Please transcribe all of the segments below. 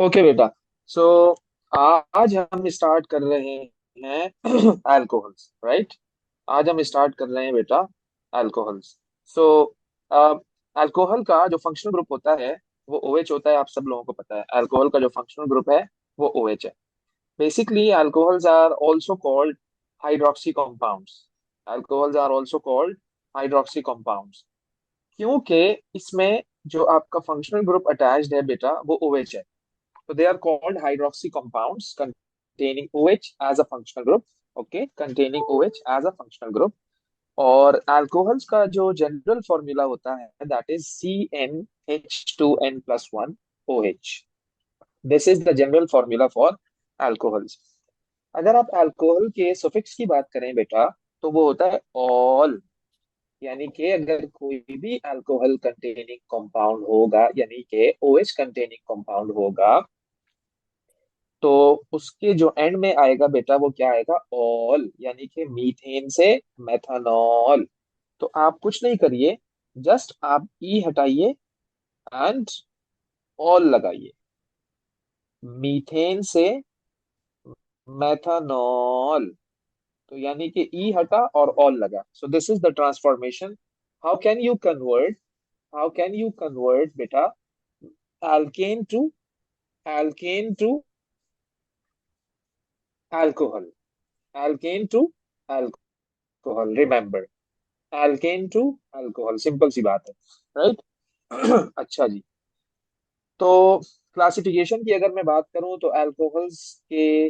Okay बेटा। सो आज हम स्टार्ट कर रहे हैं अल्कोहल्स, राइट। आज हम स्टार्ट कर रहे हैं बेटा अल्कोहल्स। सो अल्कोहल का जो फंक्शनल ग्रुप होता है वो OH होता है। आप सब लोगों को पता है अल्कोहल का जो फंक्शनल ग्रुप है वो OH है। Basically alcohols are also called hydroxy compounds. Alcohols are also called hydroxy compounds क्योंकि इसमें जो आपका फंक्शनल ग्रुप अटैच्ड है बेटा वो OH है। So they are called hydroxy compounds containing OH as a functional group. Okay, containing OH as a functional group. और alcohols का जो जनरल फॉर्मूला होता है that is CnH2n+1 OH। This is the general formula for alcohols। अगर आप alcohol के suffix की बात करें बेटा तो वो होता है ऑल। यानी कि अगर कोई भी अल्कोहल कंटेनिंग कंपाउंड होगा यानी कि OH कंटेनिंग कंपाउंड होगा तो उसके जो एंड में आएगा बेटा वो क्या आएगा, ऑल। यानी कि मीथेन से मेथनॉल। तो आप कुछ नहीं करिए, जस्ट आप ई हटाइए एंड ऑल लगाइए। मीथेन से मेथनॉल। तो यानी कि ई हटा और ऑल लगा। So this is the transformation. How can you convert, how can you convert बेटा alkane to alkane to alcohol, alkane to alcohol, remember, alkane to alcohol, simple सी बात है, राइट। अच्छा जी। तो क्लासिफिकेशन की अगर मैं बात करूं तो अल्कोहल्स के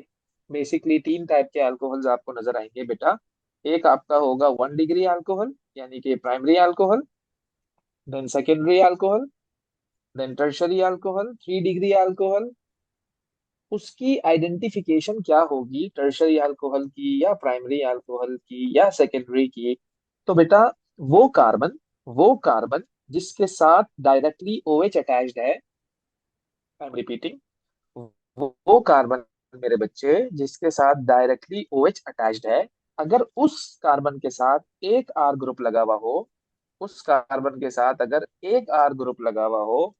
बेसिकली तीन टाइप के अल्कोहल्स आपको नजर आएंगे बेटा। एक आपका होगा 1 डिग्री अल्कोहल यानी कि primary alcohol, then secondary alcohol, then tertiary alcohol, 3 degree alcohol. उसकी आइडेंटिफिकेशन क्या होगी टर्शरी अल्कोहल की या प्राइमरी अल्कोहल की या सेकेंडरी की? तो बेटा वो कार्बन, वो कार्बन जिसके साथ डायरेक्टली OH अटैच्ड है। आई एम रिपीटिंग, वो कार्बन मेरे बच्चे जिसके साथ डायरेक्टली OH अटैच्ड है, अगर उस कार्बन के साथ एक R ग्रुप लगा हुआ हो, उस कार्बन के साथ अगर एक R ग्रुप लगा हुआ हो,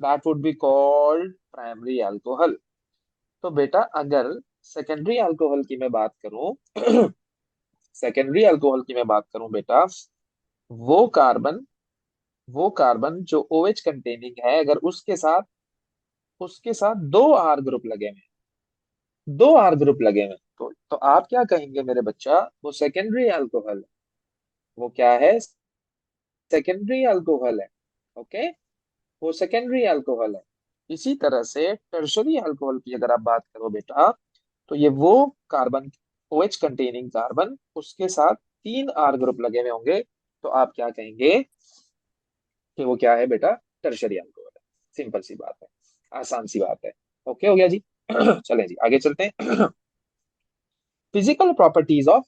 that would be called primary alcohol. तो बेटा अगर सेकेंडरी अल्कोहल की मैं बात करूं सेकेंडरी अल्कोहल की मैं बात करूं बेटा, वो कार्बन, वो कार्बन जो OH कंटेनिंग है, अगर उसके साथ दो R ग्रुप लगे हुए हैं, दो R ग्रुप लगे हुए हैं, तो आप क्या कहेंगे मेरे बच्चा, वो सेकेंडरी अल्कोहल है। वो क्या है, सेकेंडरी अल्कोहल है। ओके, वो सेकेंडरी अल्कोहल है। इसी तरह से टर्शरी अल्कोहल की अगर आप बात करो बेटा, तो ये वो कार्बन, OH कंटेनिंग कार्बन, उसके साथ तीन R ग्रुप लगे हुए होंगे, तो आप क्या कहेंगे कि वो क्या है बेटा, टर्शरी अल्कोहल है। सिंपल सी बात है, आसान सी बात है। ओके हो गया जी। चलें जी आगे चलते हैं। फिजिकल प्रॉपर्टीज ऑफ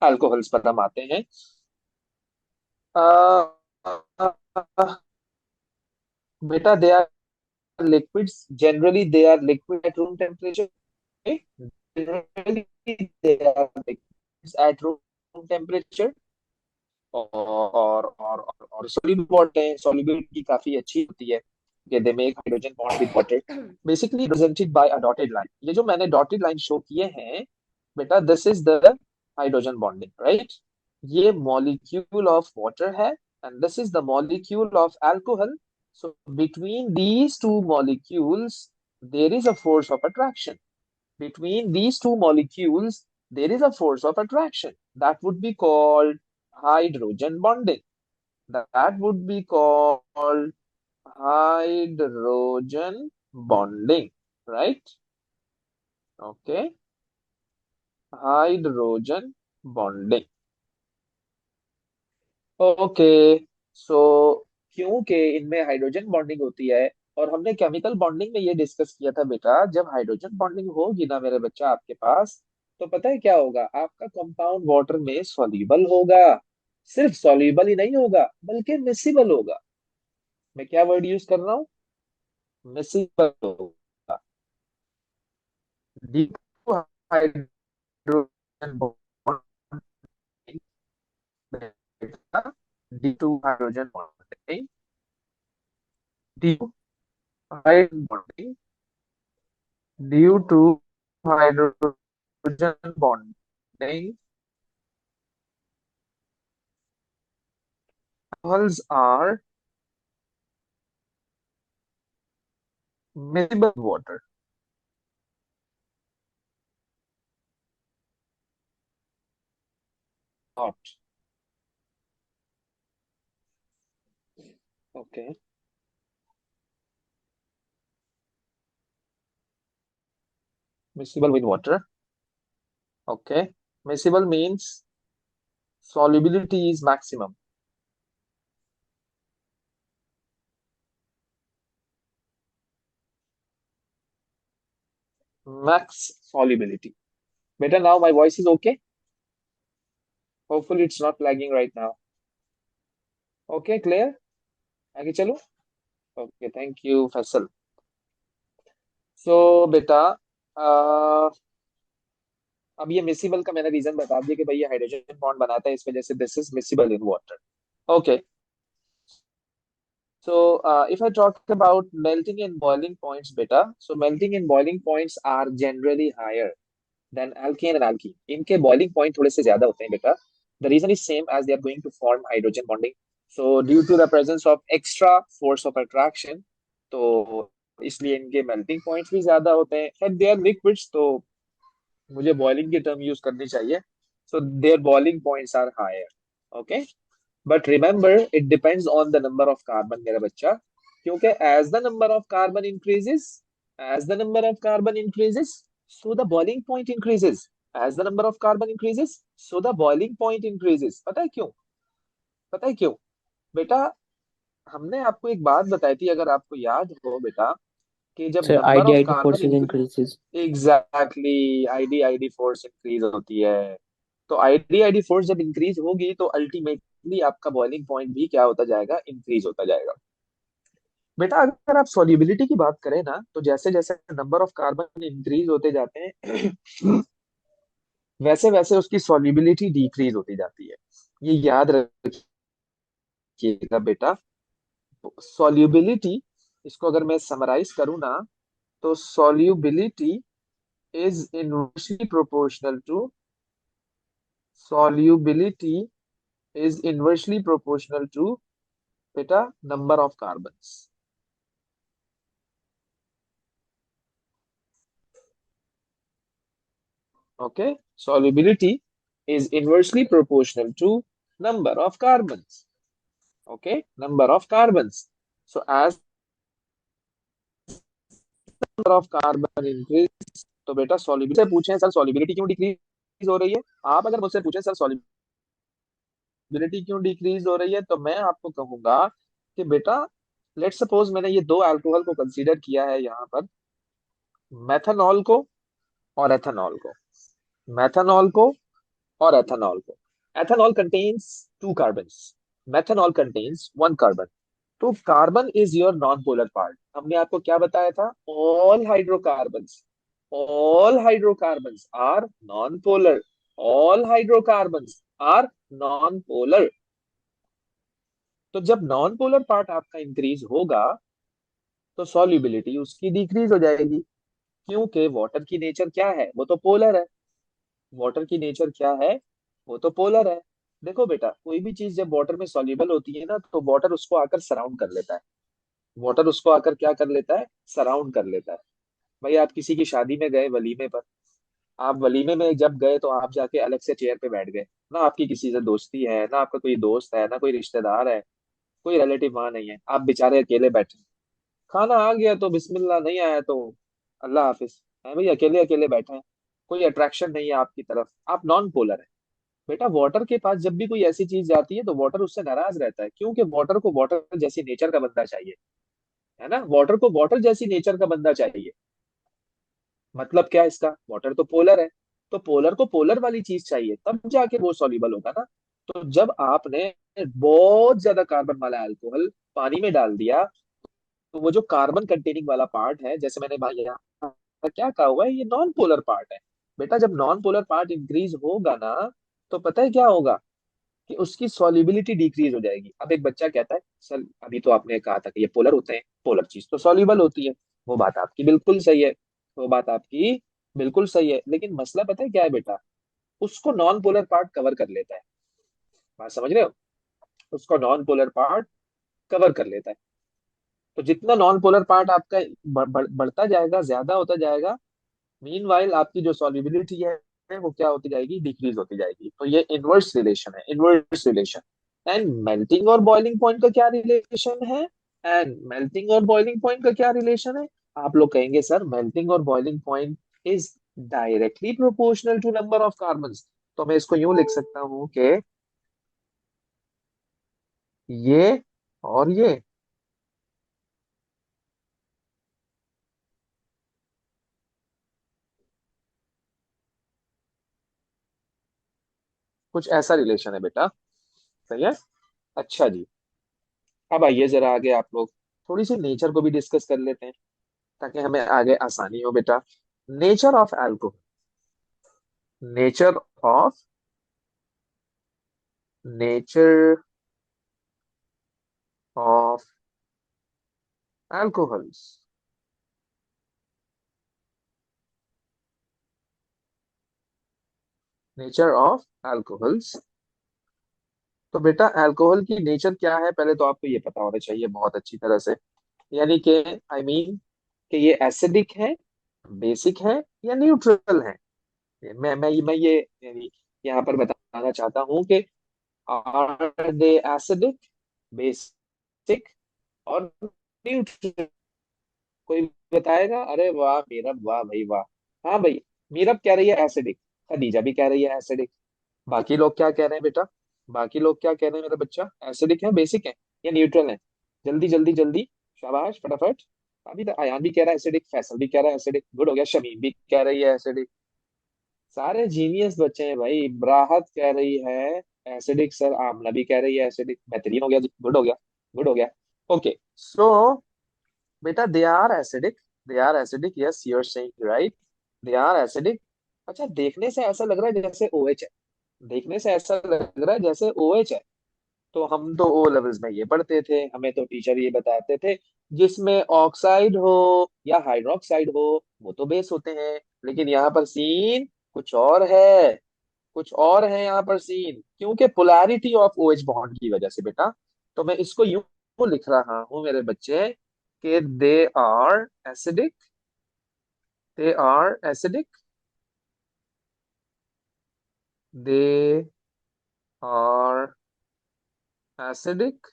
अल्कोहल्स पर हम आते हैं। अ, बेटा they are liquids, generally they are liquid at room temperature, okay? Generally they are liquids at room temperature। और soluble वाटर है, solubility काफी अच्छी होती है कि they make hydrogen bond with water, basically represented by a dotted line। ये जो मैंने dotted line शो किए हैं बेटा, this is the hydrogen bonding, right? ये molecule of water है and this is the molecule of alcohol। So between these two molecules there is a force of attraction, between these two molecules there is a force of attraction that would be called hydrogen bonding, that would be called hydrogen bonding, right? Okay, hydrogen bonding। Okay, so क्योंकि इनमें hydrogen bonding होती है, और हमने chemical bonding में ये discuss किया था बेटा, जब हाइड्रोजन बॉन्डिंग होगी ना मेरे बच्चा आपके पास, तो पता है क्या होगा, आपका कंपाउंड वाटर में सॉल्युबल होगा। सिर्फ सॉल्युबल ही नहीं होगा बल्कि मिसिबल होगा। मैं क्या वर्ड यूज कर रहा हूँ, मिसिबल होगा। Due to hydrogen bonding, D2 hydrogen bonding, D2 hydrogen bonding due to hydrogen bonding alcohols are miscible in water. Not. Okay. Miscible with water. Okay. Miscible means solubility is maximum. Max solubility. Better now, my voice is okay. Hopefully, it's not lagging right now. Okay, clear? आगे चलो. Okay, thank you, Faisal. So, बेटा, अब ये miscible का मैंने reason बता दिया कि भाई ये हाइड्रोजन बॉन्ड बनाता है, इस वजह से this is miscible in water. Okay. So, if I talk about melting and boiling points, beta, so melting and boiling points are generally higher than alkane and alkene. इनके boiling point थोड़े से ज्यादा होते हैं बेटा. The reason is same as they are going to form hydrogen bonding. So, due to the presence of extra force of attraction, तो इसलिए इनके melting points भी ज्यादा होते हैं. But they are liquids, तो मुझे boiling की term use करनी चाहिए. So, their boiling points are higher. Okay. But remember it depends on the number of carbon मेरा बच्चा. क्योंकि as the number of carbon increases, as the number of carbon increases, so the boiling point increases. As the number of carbon increases, so the boiling point increases. पता है क्यों? पता है क्यों? बेटा, हमने आपको एक बात बताई थी, अगर आपको याद हो बेटा, कि जब sir number of ID carbon forces increase, increases. Exactly, ID force increase होती है. तो आईडी फोर्स जब इंक्रीज होगी तो अल्टीमेटली आपका बॉइलिंग पॉइंट भी क्या होता जाएगा? इंक्रीज होता जाएगा. बेटा, अगर आप सॉल्युबिलिटी की बात करें ना, तो जैसे जैसे नंबर ऑफ कार्बन इंक्रीज होते जाते हैं वैसे वैसे उसकी सॉल्युबिलिटी डिक्रीज होती जाती है. ये याद रखिएगा बेटा. सॉल्युबिलिटी, इसको अगर मैं समराइज करूँ ना, तो solubility is inversely proportional to, solubility is inversely proportional to beta number of carbons. Okay, solubility is inversely proportional to number of carbons. Okay, number of carbons. So as number of carbon increase, तो बेटा solubility से पूछें sir solubility क्यों decrease हो रही है, आप अगर मुझसे पूछें सर solubility क्यों डिक्रीज हो रही है, तो मैं आपको कहूंगा कि बेटा, लेट सपोज मैंने ये दो अल्कोहल को कंसीडर किया है यहाँ पर, मेथनॉल को और एथेनॉल को. मेथनॉल को और एथेनॉल को. Ethanol contains two carbons, methanol contains one carbon. तो carbon is your non polar part. हमने आपको क्या बताया था? All hydrocarbons are non polar. All hydrocarbons are non polar. तो जब नॉन पोलर पार्ट आपका इंक्रीज होगा, तो सॉल्युबिलिटी उसकी डिक्रीज हो जाएगी. क्योंकि वाटर की नेचर क्या है? वो तो पोलर है. वाटर की नेचर क्या है? वो तो पोलर है. देखो बेटा, कोई भी चीज जब वाटर में सॉल्युबल होती है ना, तो वाटर उसको आकर सराउंड कर लेता है. वाटर उसको आकर क्या कर लेता है? सराउंड कर लेता है. भाई, आप किसी की शादी में गए, वलीमे पर, आप वलीमे में जब गए तो आप जाके अलग से चेयर पे बैठ गए ना. आपकी किसी से दोस्ती है ना, आपका कोई दोस्त है ना, कोई रिश्तेदार है, कोई रिलेटिव वहां नहीं है, आप बेचारे अकेले बैठे. खाना आ गया तो बिस्मिल्लाह, नहीं आया तो अल्लाह हाफिज. है भाई, अकेले अकेले बैठे हैं, कोई अट्रैक्शन नहीं है आपकी तरफ, आप नॉन पोलर है. बेटा, वाटर के पास जब भी कोई ऐसी चीज जाती है तो वाटर उससे नाराज रहता है, क्योंकि वाटर को वाटर जैसी नेचर का बंदा चाहिए. है ना, वाटर को वाटर जैसी नेचर का बंदा चाहिए. मतलब क्या इसका? वाटर तो पोलर है, तो पोलर को पोलर वाली चीज चाहिए, तब जाके वो सॉल्युबल होगा ना. तो जब आपने बहुत ज्यादा कार्बन वाला अल्कोहल पानी में डाल दिया, तो वो जो कार्बन कंटेनिंग वाला पार्ट है, जैसे मैंने भाई यहाँ पर क्या कहा हुआ है, ये नॉन पोलर पार्ट है. बेटा, जब नॉन पोलर पार्ट इंक्रीज होगा ना, तो पता है क्या होगा? कि उसकी सॉल्युबिलिटी डिक्रीज हो जाएगी. अब एक बच्चा कहता है, सर अभी तो आपने कहा था कि ये पोलर होते हैं, पोलर चीज तो सॉल्युबल होती है. वो बात आपकी बिल्कुल सही है. वो बात आपकी बिल्कुल सही है, लेकिन मसला पता है क्या है बेटा, उसको नॉन पोलर पार्ट कवर कर लेता है। बात समझ रहे हो? उसको नॉन पोलर पार्ट कवर कर लेता है। तो जितना नॉन पोलर पार्ट आपका बढ़ता जाएगा, ज्यादा होता जाएगा, मीनवाइल आपकी जो सॉल्युबिलिटी है वो क्या होती जाएगी, डिक्रीज होती जाएगी। तो ये इनवर्स रिलेशन है, इनवर्स रिलेशन। एंड मेल्टिंग और बॉइलिंग पॉइंट का क्या रिलेशन है? एंड मेल्टिंग और बॉइलिंग पॉइंट का क्या रिलेशन है? आप लोग कहेंगे सर मेल्टिंग और boiling point is directly proportional to number of carbon. तो मैं इसको यूं लिख सकता हूं कि ये और ये कुछ ऐसा रिलेशन है बेटा। सही है। अच्छा जी, अब आइए जरा आगे आप लोग थोड़ी सी नेचर को भी डिस्कस कर लेते हैं, ताकि हमें आगे आसानी हो बेटा। Nature of alcohol, nature of nature of alcohols. Nature of alcohols. तो बेटा अल्कोहल की नेचर क्या है, पहले तो आपको ये पता होना चाहिए बहुत अच्छी तरह से। यानी कि आई मीन कि ये एसिडिक है, बेसिक है, या न्यूट्रल है। मैं ये यानी यहाँ पर बताना चाहता हूँ कि आर दे एसिडिक, बेसिक, और न्यूट्रल? कोई बताएगा? अरे वाह मीरब, वाह भाई वाह। हाँ भाई, मीरब कह रही है एसिडिक, खदीजा भी कह रही है एसिडिक। बाकी लोग क्या कह रहे हैं बेटा? बाकी लोग क्या कह रहे हैं मेरा बच्चा? एसिडिक है, बेसिक है, या न्यूट्रल है? जल्दी जल्दी जल्दी, शाबाश फटाफट। अभी तो आयान भी कह रहा है एसिडिक, फैसल भी कह रहा है एसिडिक, गुड हो गया, शमीम भी कह रही है एसिडिक। सारे जीनियस बच्चे हैं भाई। राहत कह रही है एसिडिक सर, आमना भी कह रही है एसिडिक, बेहतरीन हो गया जी, गुड हो गया, गुड हो गया। ओके सो बेटा they are acidic, they are acidic, yes you are saying right, they are acidic. अच्छा, देखने से ऐसा लग रहा है जैसे OH है, देखने से ऐसा लग रहा है जैसे OH है। तो हम तो O लेवल्स में ये पढ़ते थे, हमें तो टीचर ये बताते थे जिसमें ऑक्साइड हो या हाइड्रोक्साइड हो वो तो बेस होते हैं। लेकिन यहाँ पर सीन कुछ और है, कुछ और है यहाँ पर सीन, क्योंकि पोलैरिटी ऑफ OH बॉन्ड की वजह से बेटा। तो मैं इसको यूं लिख रहा हूं मेरे बच्चे कि they are acidic, they are acidic, they are acidic,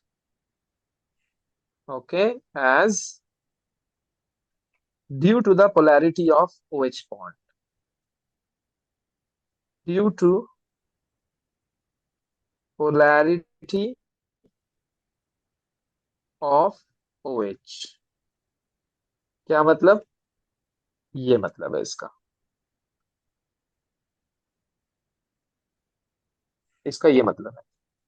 okay, as due to the polarity of OH bond, due to polarity of OH। क्या मतलब? ये मतलब है इसका, इसका ये मतलब है।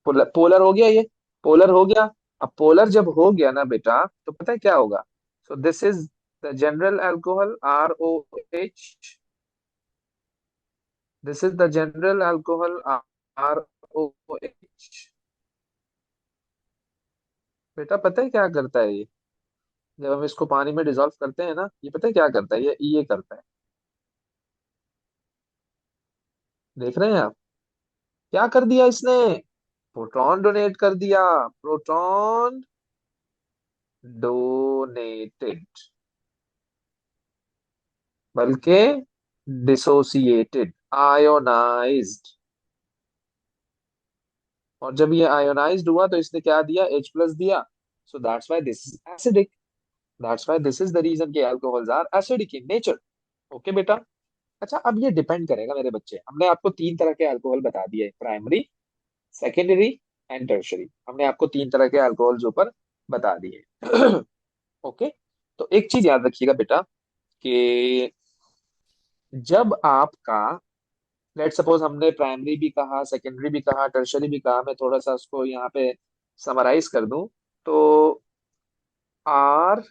पोलर हो गया ये, पोलर हो गया। अब पोलर जब हो गया ना बेटा, तो पता है क्या होगा? So this is the general alcohol ROH, this is the general alcohol ROH। बेटा पता है क्या करता है ये? जब हम इसको पानी में डिजोल्व करते हैं ना, ये पता है क्या करता है? ये करता है, देख रहे हैं आप? क्या कर दिया इसने? प्रोटॉन डोनेट कर दिया, प्रोटॉन डोनेटेड, बल्कि डिसोसिएटेड, आयोनाइज्ड। और जब ये आयोनाइज्ड हुआ तो इसने क्या दिया? H+ दिया। So that's why this is acidic, that's why this is the reason के alcohols are acidic in nature. Okay बेटा। अच्छा, अब ये डिपेंड करेगा मेरे बच्चे, हमने आपको तीन तरह के अल्कोहल बता दिए, प्राइमरी, सेकेंडरी एंड टर्शरी। हमने आपको तीन तरह के अल्कोहल्स ऊपर बता दिए। ओके। तो एक चीज याद रखिएगा बेटा कि जब आपका, लेट सपोज हमने प्राइमरी भी कहा, सेकेंडरी भी कहा, टर्शरी भी कहा, मैं थोड़ा सा उसको यहाँ पे समराइज कर दूं तो RCOH,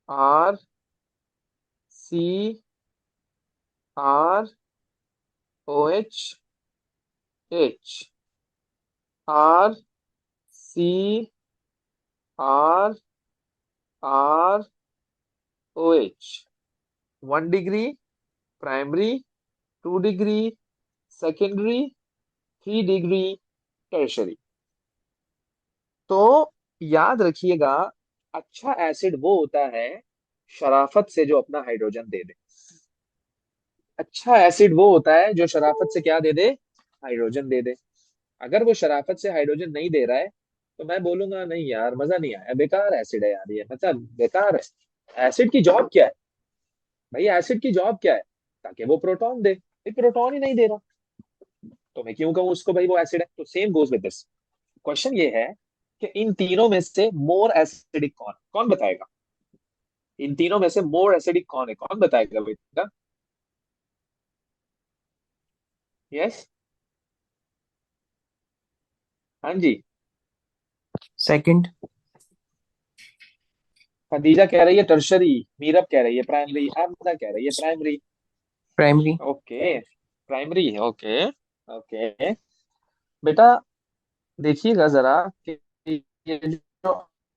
RCROH, RCROH, 1 degree primary, 2 degree secondary, 3 degree tertiary. तो याद रखिएगा, अच्छा एसिड वो होता है शराफत से जो अपना हाइड्रोजन दे दे। अच्छा एसिड वो होता है जो शराफत से क्या दे दे, हाइड्रोजन दे दे। अगर वो शराफत से हाइड्रोजन नहीं दे रहा है तो मैं बोलूंगा नहीं यार, मजा नहीं आया, बेकार एसिड है यार, ये मतलब बेकार है। एसिड की जॉब क्या है भाई, एसिड की जॉब क्या है, ताकि वो प्रोटॉन दे, ये प्रोटॉन ही नहीं दे रहा, तो मैं क्यों कहूँ उसको भाई वो एसिड है। तो same goes with this. Question ये है कि इन तीनों में से मोर एसिडिक कौन, कौन बताएगा, इन तीनों में से मोर एसिडिक कौन है, कौन बताएगा बेटा। यस, हाँ जी। सेकंड। खदीजा कह रही है टर्शरी, मीरब कह रही है प्राइमरी, आमना कह रही है प्राइमरी। प्राइमरी। ओके, प्राइमरी है, ओके। ओके बेटा, देखिएगा जरा कि ये जो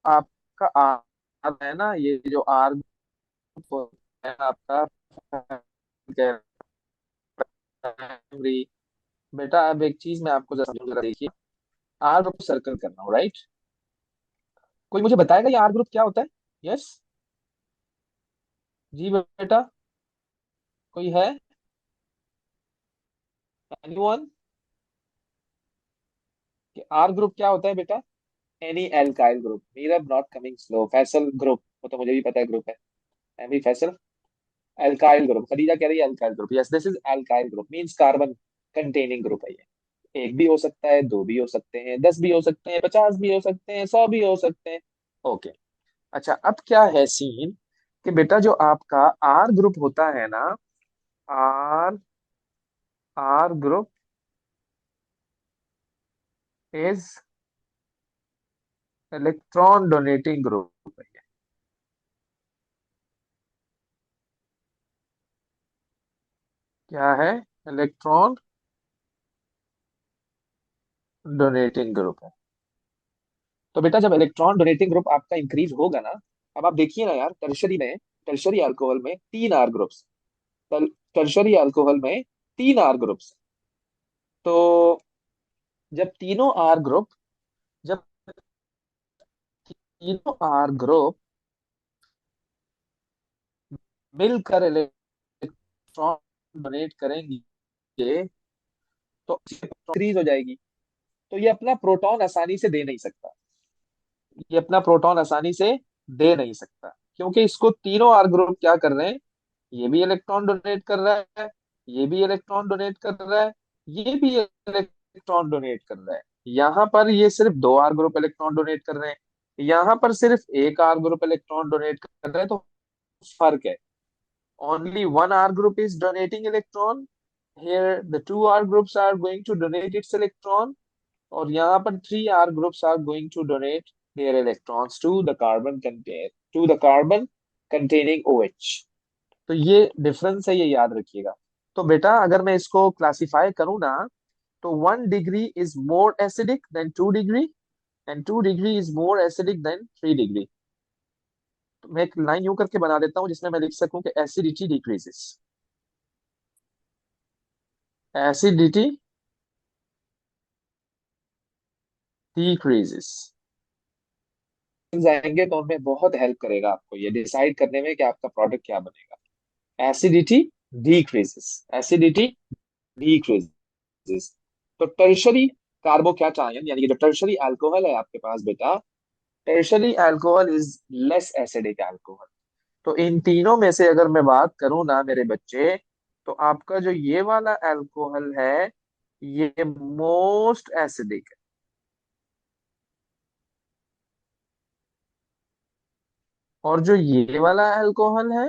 आपका आर है ना, ये जो आर है आपका प्राइमरी, बेटा अब एक चीज मैं आपको जरा जरा देखिए, आर ग्रुप सर्कल करना हो, राइट। कोई मुझे बताएगा ये आर ग्रुप क्या होता है। यस, जी बेटा, कोई है, एनीवन, कि आर ग्रुप क्या होता है बेटा। Any alkyl group, Meerab not coming slow, Faisal group, वो तो मुझे भी पता है ग्रुप है, एमी फैसल। एल्काइल ग्रुप, खदीजा कह रही है alkyl group, yes this is alkyl group, means carbon containing group है ये। एक भी हो सकता है, दो भी हो सकते हैं, 10 भी हो सकते हैं, 50 भी हो सकते हैं, 100 भी हो सकते हैं। ओके। अच्छा अब क्या है सीन, कि बेटा जो आपका आर ग्रुप होता है ना, R R group is electron donating group है। क्या है, इलेक्ट्रॉन डोनेटिंग ग्रुप है। तो बेटा जब इलेक्ट्रॉन डोनेटिंग ग्रुप आपका इंक्रीज होगा ना, अब आप देखिए ना यार, टर्शरी में, टर्शरी अल्कोहल में 3 आर ग्रुप्स, टर्शरी अल्कोहल में 3 आर ग्रुप्स। तो जब तीनों आर ग्रुप, जब तीनों आर ग्रुप मिलकर इलेक्ट्रॉन डोनेट करेंगे तो इंक्रीज हो जाएगी। तो ये अपना प्रोटॉन आसानी से दे नहीं सकता, ये अपना प्रोटॉन आसानी से दे नहीं सकता, क्योंकि इसको तीनों आर ग्रुप क्या कर रहे हैं, ये भी इलेक्ट्रॉन डोनेट कर रहा है, ये भी इलेक्ट्रॉन डोनेट कर रहा है, ये भी इलेक्ट्रॉन डोनेट कर रहा है। यहाँ पर ये सिर्फ 2 आर ग्रुप इलेक्ट्रॉन डोनेट कर रहे हैं, यहाँ पर सिर्फ 1 आर ग्रुप इलेक्ट्रॉन डोनेट कर रहे हैं, तो फर्क है। only 1 R group is donating electron, here the 2 R groups are going to donate its electron, और यहाँ पर 3 R groups are going to donate their electrons to the carbon containing OH। तो ये डिफरेंस है, ये याद रखिएगा। तो बेटा अगर मैं इसको क्लासिफाई करूँ ना, तो 1 degree is more acidic then 2 degree, and 2 degree is more acidic then 3 degree. तो मैं एक लाइन यूं करके बना देता हूं जिसमें मैं लिख सकूं कि एसिडिटी डिक्रीजेस, एसिडिटी डिक्रीजेस जाएंगे तो उनमें बहुत हेल्प करेगा आपको ये डिसाइड करने में कि आपका प्रोडक्ट क्या बनेगा। Acidity decreases, acidity decreases. तो टर्शरी कार्बोकैटायन, यानी कि जो टर्शरी अल्कोहल है आपके पास बेटा, tertiary alcohol is less acidic alcohol. तो इन तीनों में से अगर मैं बात करूं ना मेरे बच्चे, तो आपका जो ये वाला अल्कोहल है ये मोस्ट एसिडिक है, और जो ये वाला अल्कोहल है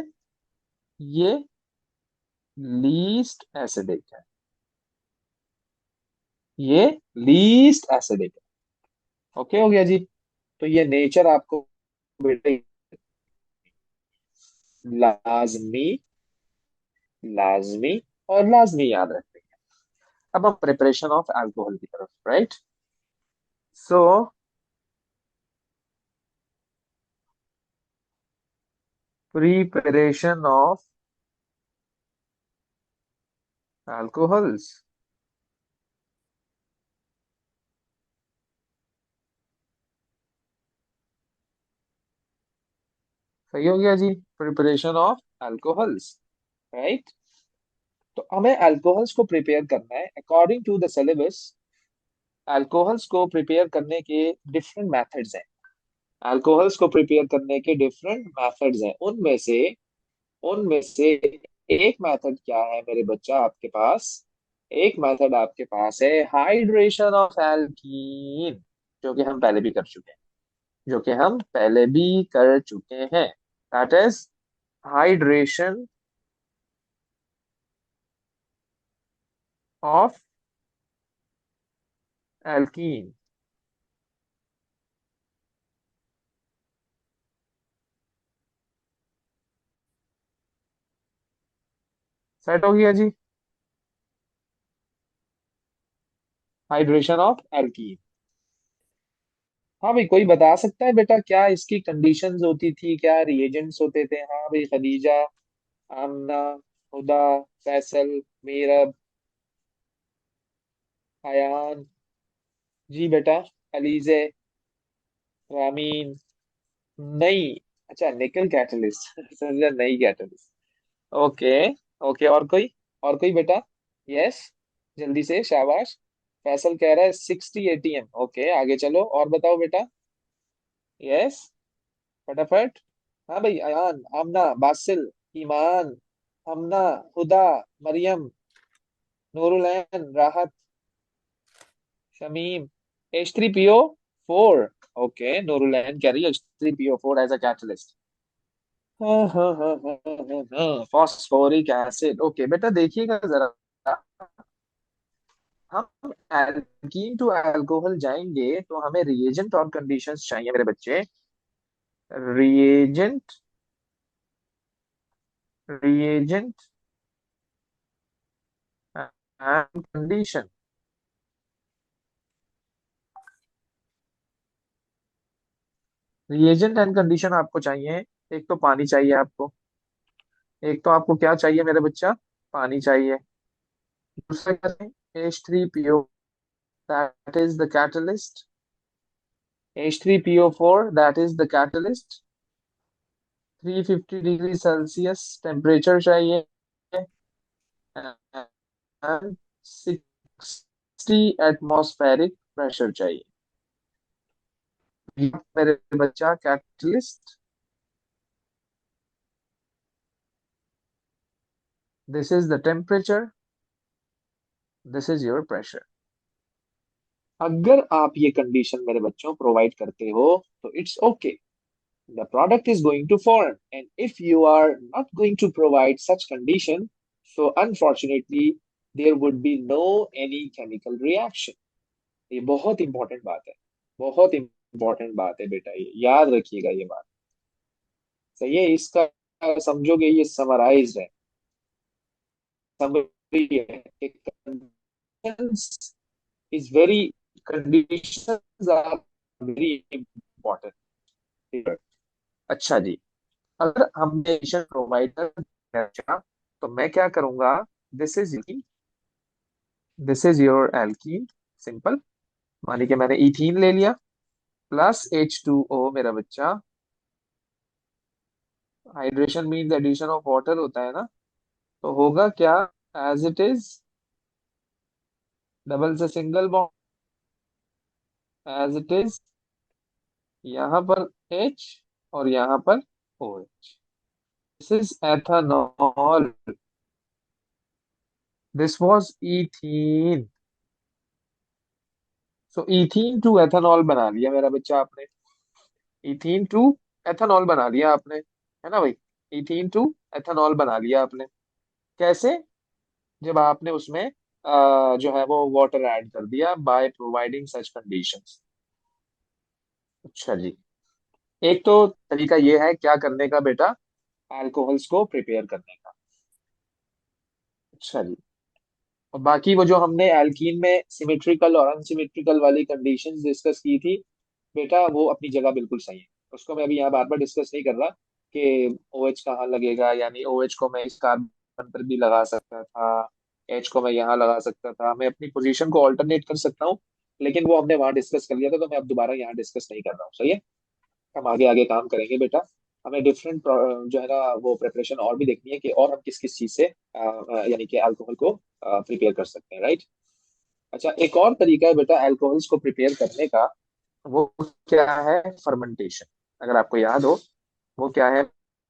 ये लीस्ट एसिडिक है, ये लीस्ट एसिडिक है। ओके हो गया जी। तो ये नेचर आपको बेटे लाजमी, लाजमी और लाजमी याद रखते हैं। अब हम प्रिपरेशन ऑफ अल्कोहल की तरफ, right. So preparation of alcohols. सही हो गया जी, प्रिपरेशन ऑफ अल्कोहल्स, राइट। तो हमें अल्कोहल्स को प्रिपेयर करना है according to the syllabus. Alcohols को प्रिपेयर करने के डिफरेंट मेथड्स हैं। अल्कोहल्स को प्रिपेयर करने के डिफरेंट मेथड्स हैं, उनमें से एक मेथड क्या है मेरे बच्चा आपके पास? एक मेथड आपके पास है हाइड्रेशन ऑफ एल्कीन, जो कि हम पहले भी कर चुके हैं, जो कि हम पहले भी कर चुके हैं। That is hydration of alkene. Set हो गया जी, हाइड्रेशन ऑफ एल्कीन। हाँ भाई, कोई बता सकता है बेटा क्या इसकी कंडीशंस होती थी, क्या रिएजेंट्स होते थे? हाँ भाई, खदीजा, आमना, हुदा, फैसल, मीरब, अयान। जी बेटा, अलीजे, रामीन। नई, अच्छा निकल कैटलिस्ट समझा, नई कैटलिस्ट। ओके। ओके, और कोई बेटा? यस, जल्दी से, शाबाश। फैसल कह रहा है 60 ATM। ओके, आगे चलो और बताओ बेटा। यस, फटाफट। हाँ भाई, अयान, आमना, बासिल, ईमान, हमना, हुदा, मरियम, नूरुलैन, राहत, शमीम। H3PO4। ओके, नूरुलैन कह रही है H3PO4 एज अ कैटलिस्ट। हाँ हाँ हाँ हाँ हाँ हाँ, फॉस्फोरिक एसिड। ओके बेटा, देखिएगा जरा, हम एल्कीन टू अल्कोहल जाएंगे तो हमें रिएजेंट और कंडीशंस चाहिए मेरे बच्चे। Reagent, reagent and condition. Reagent and condition आपको चाहिए। एक तो पानी चाहिए आपको, एक तो आपको क्या चाहिए मेरे बच्चा? पानी चाहिए। दूसरा क्या चाहिए? H3PO, that is the catalyst। H3PO4, that is the catalyst। 350 degree Celsius temperature चाहिए, एंड 60 एटमॉस्फेरिक प्रेशर चाहिए। ये मेरे बच्चा catalyst, this is the temperature, this is your pressure. अगर आप ये कंडीशन मेरे बच्चों प्रोवाइड करते हो तो it's okay, the product is going to form. And if you are not going to provide such condition, so unfortunately there would be no any chemical reaction। ये बहुत इंपॉर्टेंट बात है, बहुत इंपॉर्टेंट बात है बेटा, ये याद रखिएगा ये बात। सही है, इसका समझोगे, ये समराइज है, समरी है। Conditions is very, conditions are very important. अच्छा जी, अगर हम नेशन प्रोवाइडर अच्छा, तो मैं क्या करूंगा? This is, this is your alkene, simple. मान लीजिए मैंने इथीन ले लिया, प्लस H2O मेरा बच्चा। Hydration means addition of water होता है ना, तो होगा क्या? एज इट इज, डबल से single bond, as it is, यहाँ पर H और यहाँ पर OH। This is ethanol, this was ethene. So ethene to ethanol बना लिया मेरा बच्चा आपने, इथीन टू एथानॉल बना लिया आपने, है ना भाई? इथीन टू एथानॉल बना लिया आपने। कैसे? जब आपने उसमें जो है वो वाटर ऐड कर दिया बाय प्रोवाइडिंग सच कंडीशंस। अच्छा जी, एक तो तरीका ये है क्या करने का बेटा, अल्कोहल्स को प्रिपेयर करने का। अच्छा जी, बाकी वो जो हमने एल्कीन में सिमेट्रिकल और अनसिमेट्रिकल वाली कंडीशंस डिस्कस की थी बेटा, वो अपनी जगह बिल्कुल सही है। उसको मैं अभी यहाँ बार बार डिस्कस नहीं कर रहा कि OH कहाँ लगेगा, यानी OH को मैं इस कार्बन पर भी लगा सकता था, H को मैं यहाँ लगा सकता था, मैं अपनी पोजीशन को ऑल्टरनेट कर सकता हूँ। लेकिन वो हमने वहां डिस्कस कर लिया था, तो मैं अब दोबारा यहाँ डिस्कस नहीं कर रहा हूँ। सही है। हम आगे आगे काम करेंगे बेटा। हमें डिफरेंट जो है ना वो प्रिपरेशन और भी देखनी है कि और हम किस किस चीज से यानी कि अल्कोहल को प्रिपेयर कर सकते हैं, राइट। अच्छा, एक और तरीका है बेटा अल्कोहल्स को प्रिपेयर करने का। वो क्या है? फर्मेंटेशन। अगर आपको याद हो, वो क्या है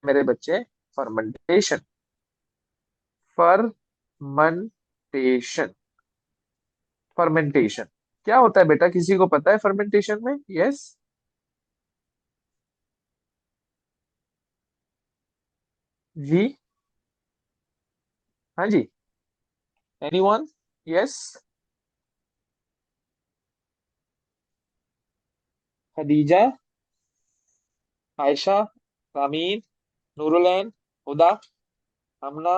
मेरे बच्चे? फर्मेंटेशन। फर्मेंटेशन। फर्मेंटेशन क्या होता है बेटा? किसी को पता है फर्मेंटेशन में? यस। जी। हाँ जी। Anyone? Yes. Khadija, Ayesha, Rameen, Noorulain, Huda, Hamna.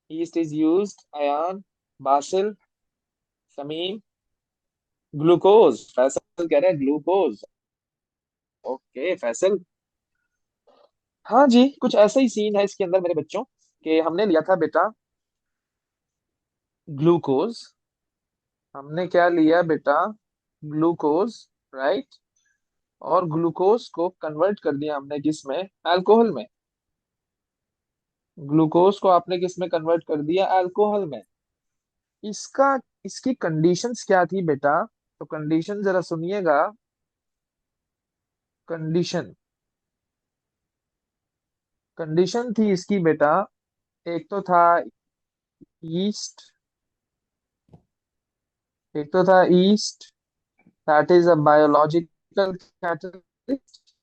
Yeast is used. Ayan, Basil, Shamim. Glucose. Faisal कह रहे हैं ग्लूकोज। ओके फैसल। हाँ जी, कुछ ऐसा ही सीन है इसके अंदर मेरे बच्चों, कि हमने लिया था बेटा ग्लूकोज। हमने क्या लिया बेटा? ग्लूकोज। राइट। और ग्लूकोज को कन्वर्ट कर दिया हमने किस में? अल्कोहल में। ग्लूकोज को आपने किस में कन्वर्ट कर दिया? अल्कोहल में। इसका इसकी कंडीशंस क्या थी बेटा? तो कंडीशन जरा सुनिएगा। कंडीशन कंडीशन थी इसकी बेटा। एक तो था ईस्ट। एक तो था east, that is a biological catalyst.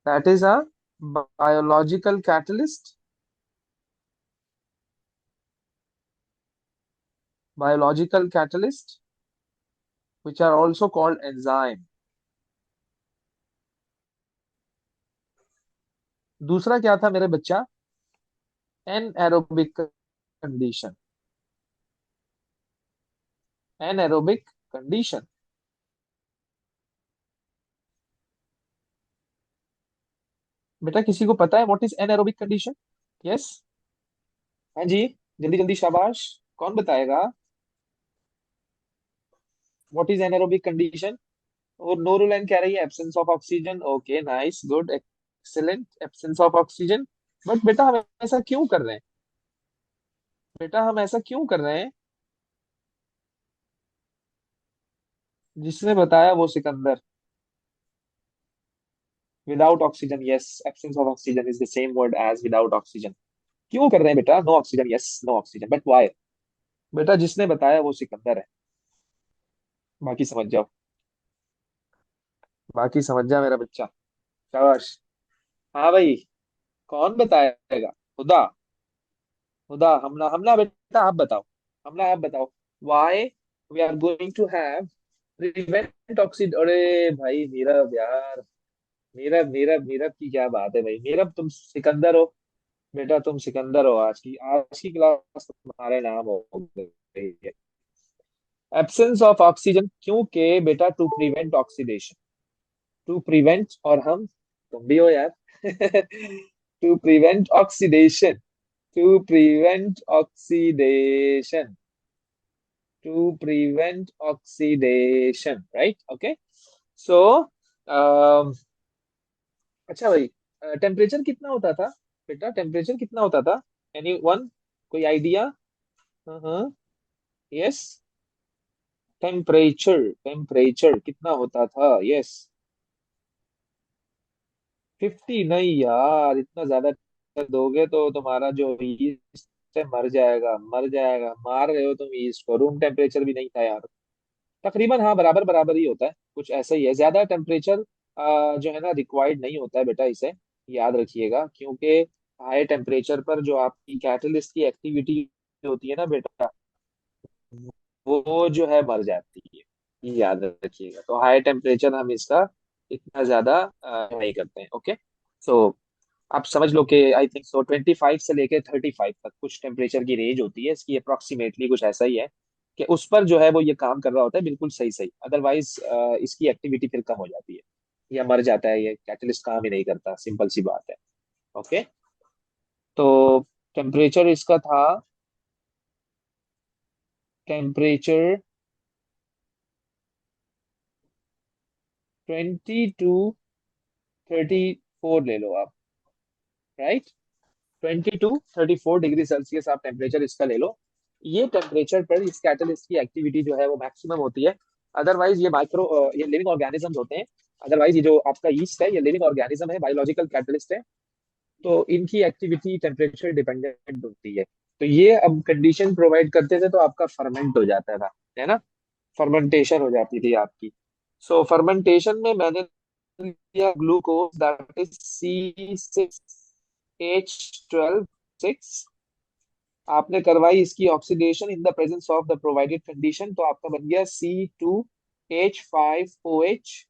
That is a biological catalyst. Biological catalyst which are also called enzyme. दूसरा क्या था मेरे बच्चा? Anaerobic condition. Anaerobic condition. बेटा किसी को पता है what is anaerobic condition? Yes. हाँ जी, जल्दी जल्दी शाबाश। कौन बताएगा व्हाट इज एनएरोबिक कंडीशन? और नोरुलैन कह रही है absence of oxygen. Okay nice good excellent, absence of oxygen. But बेटा हम ऐसा क्यों कर रहे हैं? बेटा हम ऐसा क्यों कर रहे हैं? जिसने बताया वो Sikandar. Without oxygen, yes, absence of oxygen is the same word as without oxygen. क्यों कर रहे हैं बेटा? No oxygen, yes no oxygen, but why? बेटा जिसने बताया वो सिकंदर है। बाकी समझ जाओ। बाकी समझ जा मेरा बच्चा। शाबाश। हाँ भाई, कौन बताएगा? खुदा। खुदा। हमला हमला बेटा आप बताओ। हमला आप बताओ। Why we are going to have prevent oxide. अरे भाई नीरव यार, नीरव नीरव नीरव की क्या बात है भाई? नीरव तुम सिकंदर हो। बेटा तुम सिकंदर हो। आज की क्लास तुम्हारे नाम हो गई है। एब्सेंस ऑफ ऑक्सीजन क्योंकि बेटा to prevent oxidation. To prevent, और हम तुम भी हो यार to prevent oxidation. To prevent oxidation. To prevent oxidation, right. Okay. So अच्छा भाई, टेम्परेचर कितना होता था बेटा? टेम्परेचर कितना होता था? Any one? कोई आइडिया? हाँ। यस। टेम्परेचर कितना होता था? यस। 50 नहीं यार, इतना ज्यादा कर दोगे तो तुम्हारा जो ईस्ट है मर जाएगा, मर जाएगा। मार रहे हो तुम ईस्ट को। रूम टेम्परेचर भी नहीं था यार। तकरीबन हाँ, बराबर बराबर ही होता है, कुछ ऐसा ही है। ज्यादा टेम्परेचर जो है ना रिक्वायर्ड नहीं होता है बेटा, इसे याद रखिएगा। क्योंकि हाई टेम्परेचर पर जो आपकी कैटलिस्ट की एक्टिविटी होती है ना बेटा, वो जो है मर जाती है। ये याद रखिएगा। तो हाई टेम्परेचर हम इसका इतना ज्यादा नहीं करते हैं। ओके। सो आप समझ लो कि आई थिंक सो 25 से लेके 35 तक कुछ टेम्परेचर की रेंज होती है इसकी, अप्रोक्सीमेटली कुछ ऐसा ही है कि उस पर जो है वो ये काम कर रहा होता है बिल्कुल सही सही। अदरवाइज इसकी एक्टिविटी फिर कम हो जाती है या मर जाता है, ये कैटलिस्ट काम ही नहीं करता, सिंपल सी बात है। ओके। तो टेम्परेचर इसका था, टेम्परेचर 22 34 ले लो आप, राइट। 22 34 डिग्री सेल्सियस आप टेम्परेचर इसका ले लो। ये टेम्परेचर पर इस कैटलिस्ट की एक्टिविटी जो है वो मैक्सिमम होती है। अदरवाइज ये ये लिविंग ऑर्गेनिजम्स होते हैं। अदरवाइज ये जो आपका यीस्ट है ये लिविंग ऑर्गेनिज्म है, बायोलॉजिकल कैटलिस्ट है। तो इनकी एक्टिविटी टेम्परेचर डिपेंडेंट होती है। तो ये अब कंडीशन प्रोवाइड करते थे तो आपका फर्मेंट हो जाता था, है ना। फर्मेंटेशन हो जाती थी आपकी। सो फर्मेंटेशन में मैंने लिया ग्लूकोज, दैट इज C6H12 6। आपने करवाई इसकी oxidation in the presence of the provided condition, तो आपका बन गया C2H5OH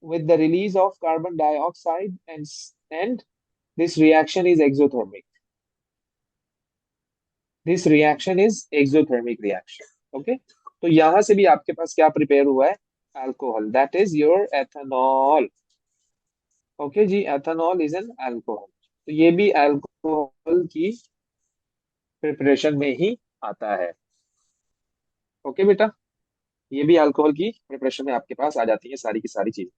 with the release of carbon dioxide, and this reaction is exothermic. This reaction is exothermic reaction. Okay, तो यहां से भी आपके पास क्या प्रिपेयर हुआ है, alcohol, that is your ethanol. Okay जी, एथेनॉल इज एन अल्कोहल। तो ये भी अल्कोहल की प्रिपरेशन में ही आता है। ओके बेटा, ये भी अल्कोहल की प्रिपरेशन में आपके पास आ जाती है सारी की सारी चीजें।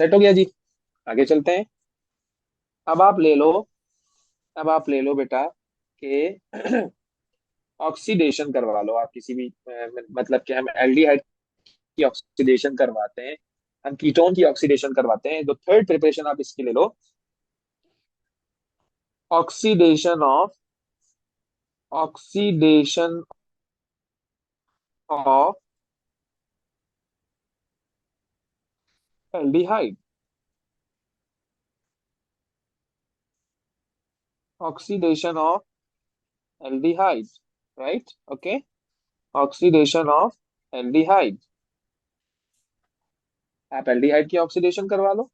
सेट हो गया जी, आगे चलते हैं। अब आप ले लो, अब आप ले लो बेटा कि ऑक्सीडेशन करवा लो आप किसी भी मतलब कि हम एल्डिहाइड की ऑक्सीडेशन करवाते हैं, हम कीटोन की ऑक्सीडेशन करवाते हैं। तो थर्ड प्रिपरेशन आप इसकी ले लो, oxidation of, oxidation of aldehyde, oxidation of aldehyde, right. Okay, oxidation of aldehyde. आप एल्डिहाइड की ऑक्सीडेशन करवा लो।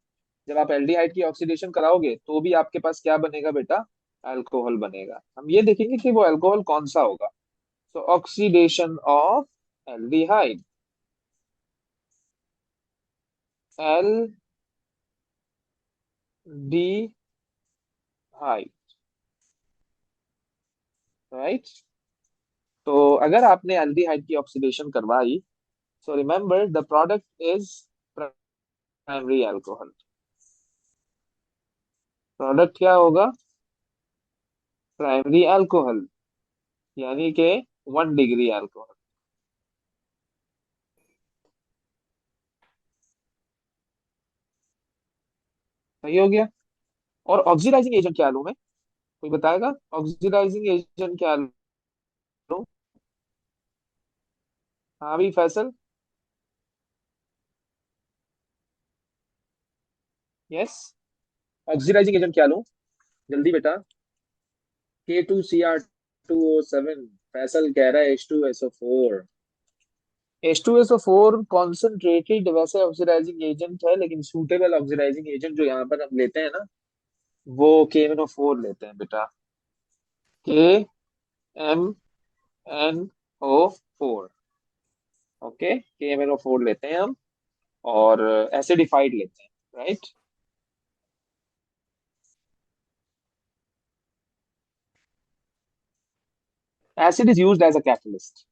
जब आप एल्डिहाइड की ऑक्सीडेशन कराओगे तो भी आपके पास क्या बनेगा बेटा, अल्कोहल बनेगा। हम ये देखेंगे कि वो अल्कोहल कौन सा होगा। तो oxidation of aldehyde, aldehyde, right. तो अगर आपने एल्डिहाइड की ऑक्सीडेशन करवाई, so remember the product is primary alcohol. Product क्या होगा, प्राइमरी अल्कोहल, यानी कि 1 डिग्री अल्कोहल। सही हो गया। और ऑक्सीडाइजिंग एजेंट क्या लूं मैं, कोई बताएगा ऑक्सीडाइजिंग एजेंट क्या लूं। हाँ भी फैसल। यस, ऑक्सीडाइजिंग एजेंट क्या लूं, जल्दी बेटा। K2Cr2O7। फैसल कह रहा है H2SO4। H2SO4 कॉन्सेंट्रेटेड वैसे ऑक्सीडाइजिंग एजेंट है, लेकिन सूटेबल ऑक्सीडाइजिंग एजेंट जो यहाँ पर हम लेते हैं ना, वो KMnO4 लेते हैं बेटा। KMnO4। ओके, KMnO4 लेते हैं हम, और एसिडिफाइड लेते हैं, right. Acid is used as a catalyst,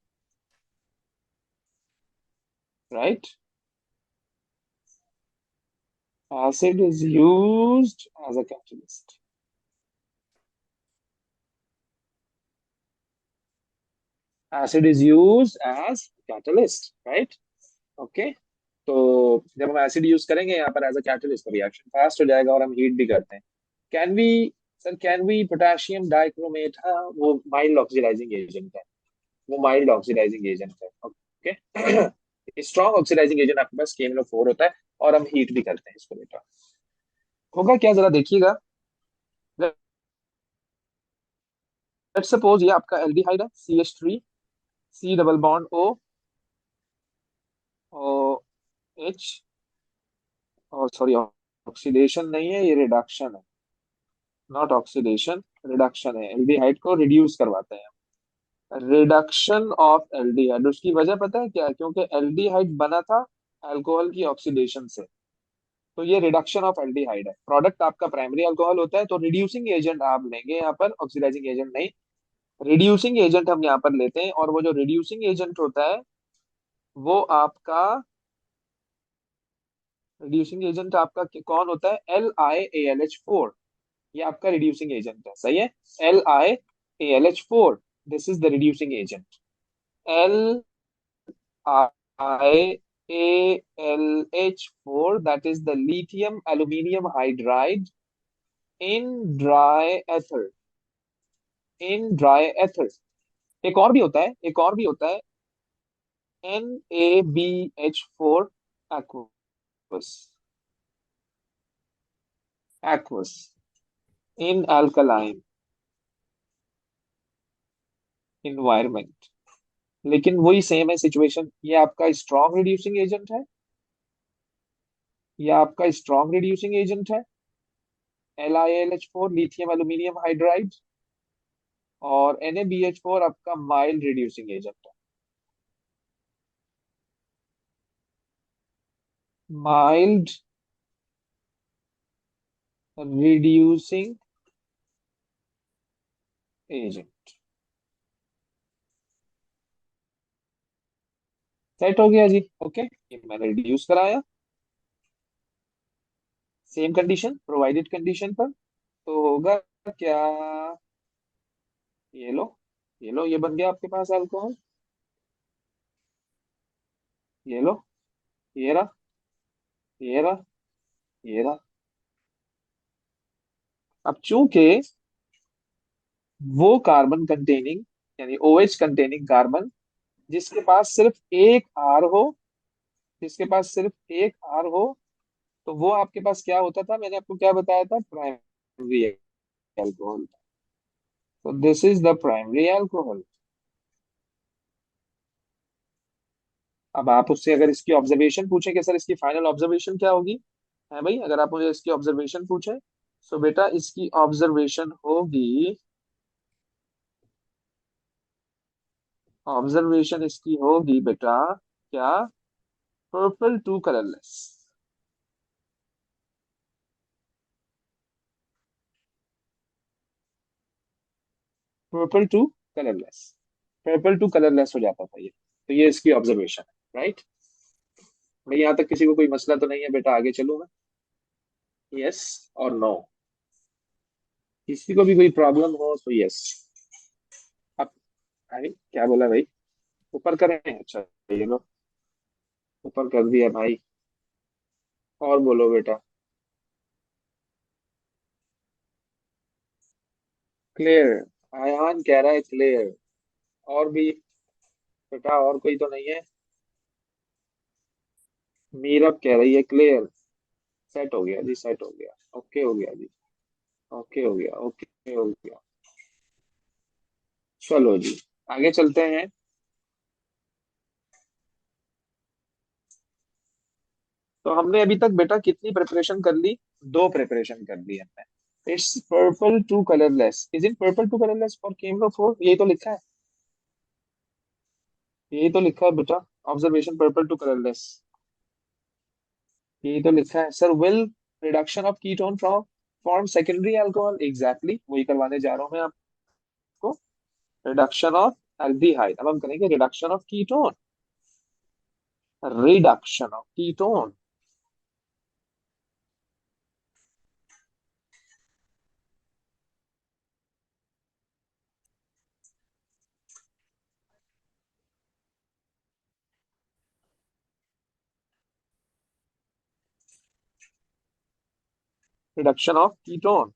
right. Acid is used as a catalyst. Acid is used as catalyst, right? Okay. तो जब हम एसिड यूज करेंगे यहाँ पर एज अ कैटलिस्ट तो रिएक्शन फास्ट हो जाएगा और हम हीट भी करते हैं। Can we, sir can we potassium dichromate, हाँ वो माइल्ड ऑक्सीडाइजिंग एजेंट है, वो माइल्ड ऑक्सीडाइजिंग एजेंट है। ओके। स्ट्रॉन्ग ऑक्सीडाइजिंग एजेंट आपके पास KMnO4 होता है, और हम हीट भी करते हैं इसको बेटा। होगा क्या जरा देखिएगा। लेट्स सपोज ये आपका एल्डिहाइड है, CH3, C double bond O, O H, और सॉरी, ऑक्सीडेशन नहीं है, ये रिडक्शन है। नॉट ऑक्सीडेशन, रिडक्शन है। एल्डिहाइड को रिड्यूस करवाते हैं। रिडक्शन ऑफ एल्डिहाइड, उसकी वजह पता है क्या है? क्योंकि एल्डिहाइड बना था अल्कोहल की ऑक्सीडेशन से। तो ये रिडक्शन ऑफ एल्डिहाइड है। प्रोडक्ट आपका प्राइमरी अल्कोहल होता है, तो रिड्यूसिंग एजेंट आप लेंगे यहाँ पर, ऑक्सीडाइजिंग एजेंट नहीं। रिड्यूसिंग एजेंट हम यहाँ पर लेते हैं, और वो जो रिड्यूसिंग एजेंट होता है वो आपका, रिड्यूसिंग एजेंट आपका कौन होता है? LiAlH4। ये आपका रिड्यूसिंग एजेंट है, सही है। LiAlH4, this is the reducing agent. LiAlH4, that is the lithium aluminium hydride in dry ether, in dry ether। एक और भी होता है, एक और भी होता है, NaBH4 aqueous, aqueous in alkaline environment। लेकिन वही सेम है सिचुएशन। ये आपका स्ट्रॉन्ग रिड्यूसिंग एजेंट है, ये आपका स्ट्रॉन्ग रिड्यूसिंग एजेंट है, LiAlH4 लिथियम एल्यूमिनियम हाइड्राइड। और NaBH4 आपका माइल्ड रिड्यूसिंग एजेंट है, माइल्ड रिड्यूसिंग एजेंट। सेट हो गया जी, ओके। ये मैंने रिड्यूस कराया, सेम कंडीशन, प्रोवाइडेड कंडीशन पर। तो होगा क्या? ये लो, ये लो, ये बन गया आपके पास अल्कोहल। ये लो, ये रहा, ये रहा, ये रहा। अब चूंकि वो कार्बन कंटेनिंग, यानी OH कंटेनिंग कार्बन, जिसके पास सिर्फ एक आर हो, जिसके पास सिर्फ एक आर हो, तो वो आपके पास क्या होता था? मैंने आपको क्या बताया था? Primary alcohol. तो this is the primary alcohol. अब आप उससे अगर इसकी ऑब्जर्वेशन पूछें कि सर इसकी फाइनल ऑब्जर्वेशन क्या होगी, है भाई, अगर आप मुझे इसकी ऑब्जर्वेशन पूछें, तो बेटा इसकी ऑब्जर्वेशन होगी, ऑब्जर्वेशन इसकी होगी बेटा, क्या? Purple to colourless, purple to colourless, purple to colourless हो जाता था ये। तो ये इसकी ऑब्जर्वेशन है, राइट। भाई यहाँ तक किसी को कोई मसला तो नहीं है बेटा? आगे चलूं मैं? यस और नो? किसी को भी कोई प्रॉब्लम हो तो यस। अब भाई क्या बोला भाई? ऊपर करें? अच्छा, ये लो, ऊपर कर दिया भाई। और बोलो बेटा। क्लियर? आयान कह रहा है क्लियर। और भी बेटा? और कोई तो नहीं है? मीरब कह रही है क्लियर। सेट हो गया जी, सेट हो गया, ओके हो गया जी, ओके हो गया, ओके हो गया। चलो जी, आगे चलते हैं। तो हमने अभी तक बेटा कितनी प्रिपरेशन कर ली? दो प्रिपरेशन कर ली हमने। It's purple to colourless, is in purple to colourless for केमरो 4, यही तो लिखा है, यही तो लिखा है बेटा। ऑब्जर्वेशन पर्पल टू कलरलेस, यही तो लिखा है sir. Will reduction of ketone from form secondary alcohol, exactly वही करवाने जा रहा हूँ मैं आपको। रिडक्शन ऑफ एल्डिहाइड, अब हम करेंगे reduction of ketone, reduction of ketone, reduction of ketone,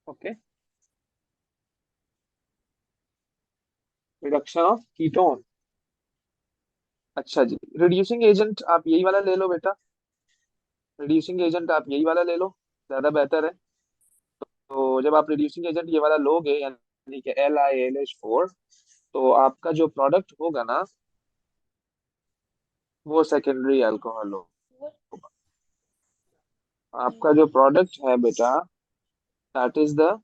okay, reduction of ketone. अच्छा जी, रिड्यूसिंग एजेंट आप यही वाला ले लो बेटा, रिड्यूसिंग एजेंट आप यही वाला ले लो, ज्यादा बेहतर है। तो जब आप रिड्यूसिंग एजेंट ये वाला लोगे, यानी कि LiAlH4, तो आपका जो प्रोडक्ट होगा ना, वो सेकेंडरी अल्कोहल होगा। आपका जो प्रोडक्ट है बेटा, that is the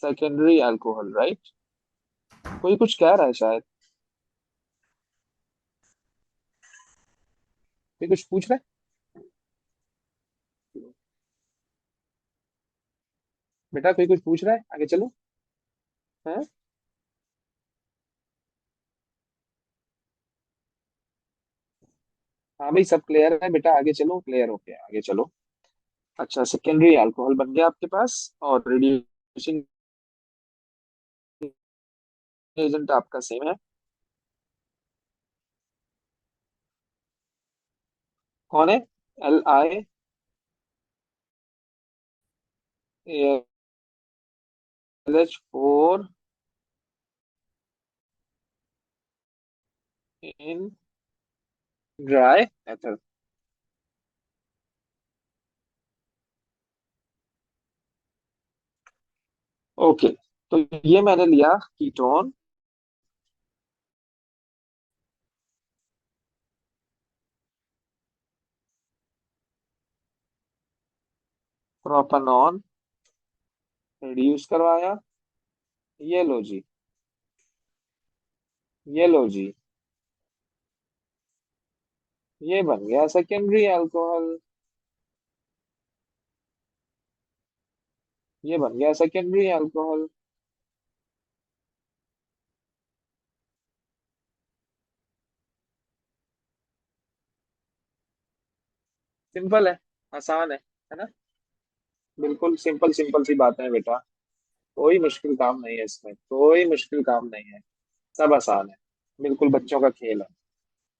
secondary alcohol, right? कोई कुछ कह रहा है शायद, कोई कुछ पूछ रहा है बेटा, कोई कुछ पूछ रहा है, आगे चलो। है? हाँ भाई, सब क्लियर है बेटा, आगे चलो, क्लियर हो गया, आगे चलो। अच्छा, सेकेंडरी अल्कोहल बन गया आपके पास, और रिड्यूसिंग एजेंट आपका सेम है। कौन है? LiAlH4 in dry ether. Okay, तो ये मैंने लिया कीटोन, प्रोपेनॉन, रिड्यूस करवाया, ये लो जी, ये लो जी, ये बन गया सेकेंडरी अल्कोहल, ये बन गया सेकेंडरी अल्कोहल। सिंपल है, आसान है ना? बिल्कुल सिंपल सिंपल सी बातें हैं बेटा, कोई मुश्किल काम नहीं है इसमें, कोई मुश्किल काम नहीं है, सब आसान है, बिल्कुल बच्चों का खेल है।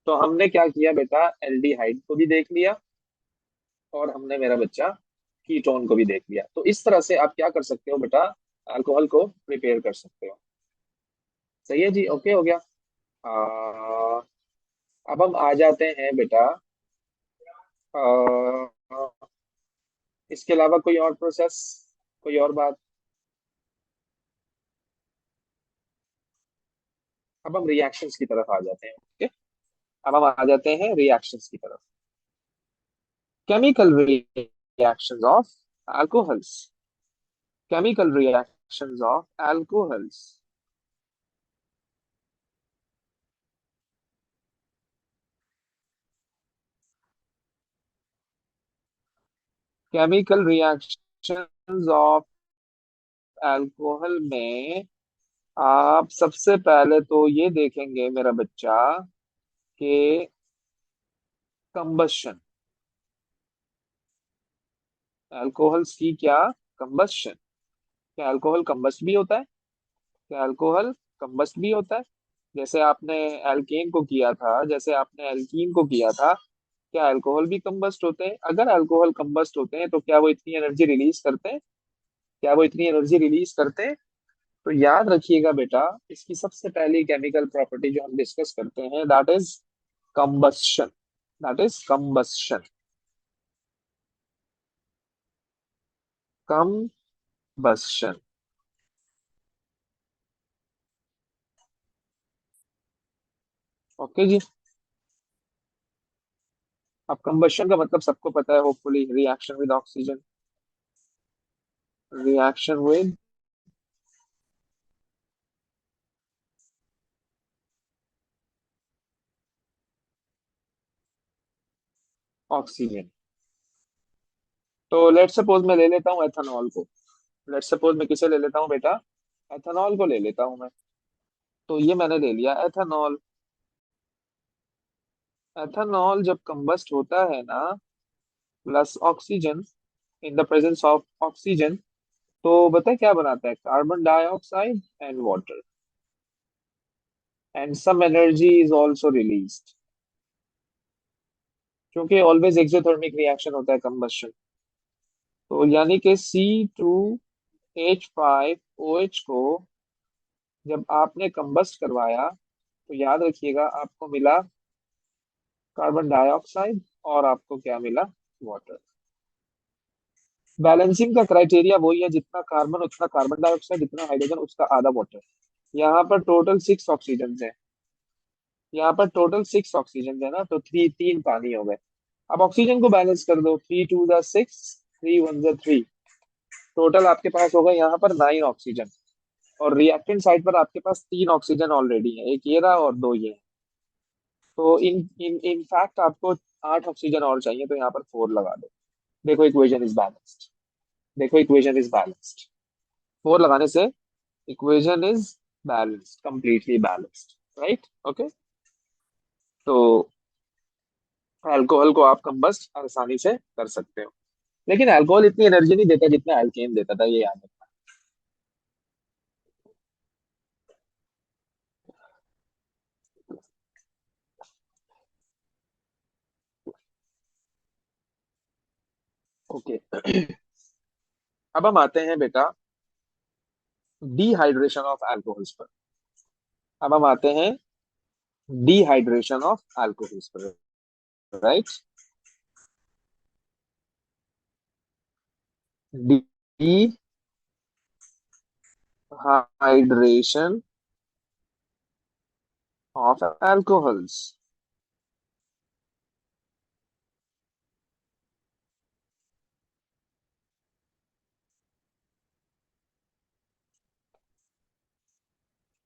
तो हमने क्या किया बेटा, एल्डिहाइड को भी देख लिया, और हमने मेरा बच्चा कीटोन को भी देख लिया। तो इस तरह से आप क्या कर सकते हो बेटा, अल्कोहल को प्रिपेयर कर सकते हो। सही है जी, ओके हो गया। आ, अब हम आ जाते हैं बेटा, आ, इसके अलावा कोई और प्रोसेस, कोई और बात? अब हम रिएक्शंस की तरफ आ जाते हैं, ओके। अब हम आ जाते हैं रिएक्शंस की तरफ। Chemical reactions of alcohols, chemical reactions of alcohols. Chemical reactions of alcohol में आप सबसे पहले तो ये देखेंगे मेरा बच्चा कि कंबशन, अल्कोहल्स की क्या, कंबशन। क्या अल्कोहल कंबस्ट भी होता है? क्या अल्कोहल कंबस्ट भी होता है? जैसे आपने एल्केन को किया था, जैसे आपने एल्कीन को किया था, क्या अल्कोहल भी कंबस्ट होते हैं? अगर अल्कोहल कंबस्ट होते हैं तो क्या वो इतनी एनर्जी रिलीज करते हैं? क्या वो इतनी एनर्जी रिलीज करते हैं? तो याद रखिएगा बेटा, इसकी सबसे पहली केमिकल प्रॉपर्टी जो हम डिस्कस करते हैं, that is combustion, that is combustion, combustion. Okay जी। अब कंबस्शन का मतलब सबको पता है hopefully, reaction with oxygen, reaction with oxygen. तो लेट सपोज मैं ले लेता हूँ एथेनॉल को, लेट सपोज मैं किसे ले लेता हूँ बेटा, एथेनॉल को ले लेता हूँ मैं। तो ये मैंने ले लिया एथेनॉल। एथेनॉल जब कंबस्ट होता है ना, plus oxygen, in the presence of oxygen, तो बताए क्या बनाता है, carbon dioxide and water, and some energy is also released, क्योंकि ऑलवेज एक्सोथर्मिक रिएक्शन होता है कंबस्शन। तो यानी कि C2H5OH को जब आपने कंबस्ट करवाया, तो याद रखिएगा आपको मिला कार्बन डाइऑक्साइड, और आपको क्या मिला, वाटर। बैलेंसिंग का क्राइटेरिया वही है, जितना कार्बन उतना कार्बन डाइऑक्साइड, जितना हाइड्रोजन उसका आधा वाटर। यहाँ पर टोटल 6 ऑक्सीजन है, यहाँ पर टोटल 6 ऑक्सीजन है ना, तो तीन पानी हो गए। अब ऑक्सीजन को बैलेंस कर दो, 3 2 6, 3 1 3। टोटल आपके पास होगा यहाँ पर 9 ऑक्सीजन। और रिएक्टेंट साइड पर आपके पास 3 ऑक्सीजन ऑलरेडी है, एक ये रहा और दो ये है। तो इन इन इन फैक्ट आपको 8 ऑक्सीजन और चाहिए, तो यहाँ पर 4 लगा दो। देखो इक्वेशन इज बैलेंस्ड। देखो इक्वेशन इज बैलेंस्ड। 4 लगाने से equation is balanced, completely balanced. Right, okay. तो अल्कोहल को आप कंबस्ट आसानी से कर सकते हो। लेकिन अल्कोहल इतनी एनर्जी नहीं देता जितना एल्केन देता था, ये याद रखना। ओके। अब हम आते हैं बेटा डिहाइड्रेशन ऑफ अल्कोहल्स पर। अब हम आते हैं डिहाइड्रेशन ऑफ अल्कोहल्स पर। Right. Dehydration of alcohols.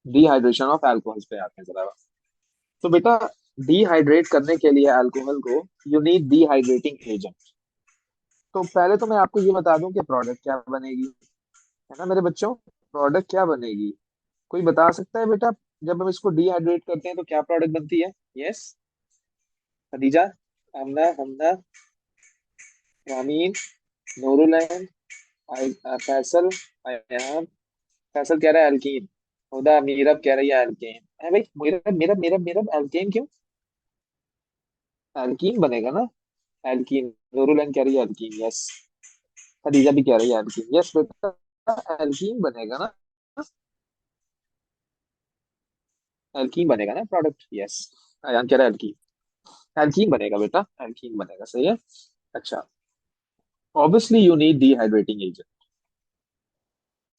Dehydration of alcohols पे आते हैं जरा। तो बेटा डिहाइड्रेट करने के लिए अल्कोहल को यू नीड डिहाइड्रेटिंग एजेंट। तो पहले तो मैं आपको ये बता दूं कि प्रोडक्ट क्या बनेगी, है ना मेरे बच्चों। प्रोडक्ट क्या बनेगी, कोई बता सकता है बेटा। जब हम इसको डिहाइड्रेट करते हैं तो क्या प्रोडक्ट बनती है? यस, खदीजा, आमना, हमना, रामीन, नूरुलैन, फैसल, अयान। फैसल कह रहा है अल्कीन। हुदा मीरब कह रही है अल्केन। है भाई, मीरब मीरब मीरब मीरब अल्केन क्यों? अल्कीन बनेगा ना। अल्कीन। नूरुलैन कह रही है अल्कीन, यस। खदीजा भी कह रही है अल्कीन, यस बेटा। अल्कीन बनेगा ना। अल्कीन बनेगा ना प्रोडक्ट, यस। अयान कह रहा है अल्कीन। एल्कीन बनेगा बेटा, एल्कीन बनेगा, सही है। अच्छा, obviously you need dehydrating agent.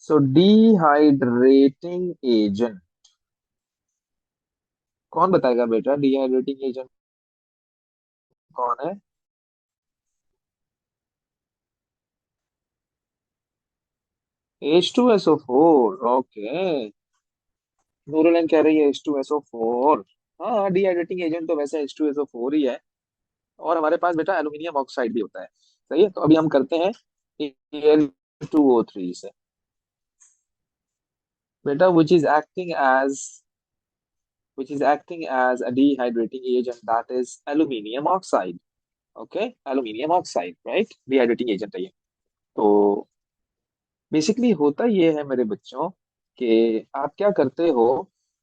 So dehydrating agent कौन बताएगा बेटा? डिहाइड्रेटिंग एजेंट कौन है? H2SO4, okay. नूरुलन कह रही है H2SO4। हाँ, डिहाइड्रेटिंग एजेंट तो वैसे H2SO4 ही है। और हमारे पास बेटा एल्यूमिनियम ऑक्साइड भी होता है। सही है, तो अभी हम करते हैं Al2O3 से। बेटा which is acting as a dehydrating agent, that is aluminium oxide. Okay, aluminium oxide, right? Dehydrating agent है ये। तो बेसिकली होता ये है मेरे बच्चों कि आप क्या करते हो,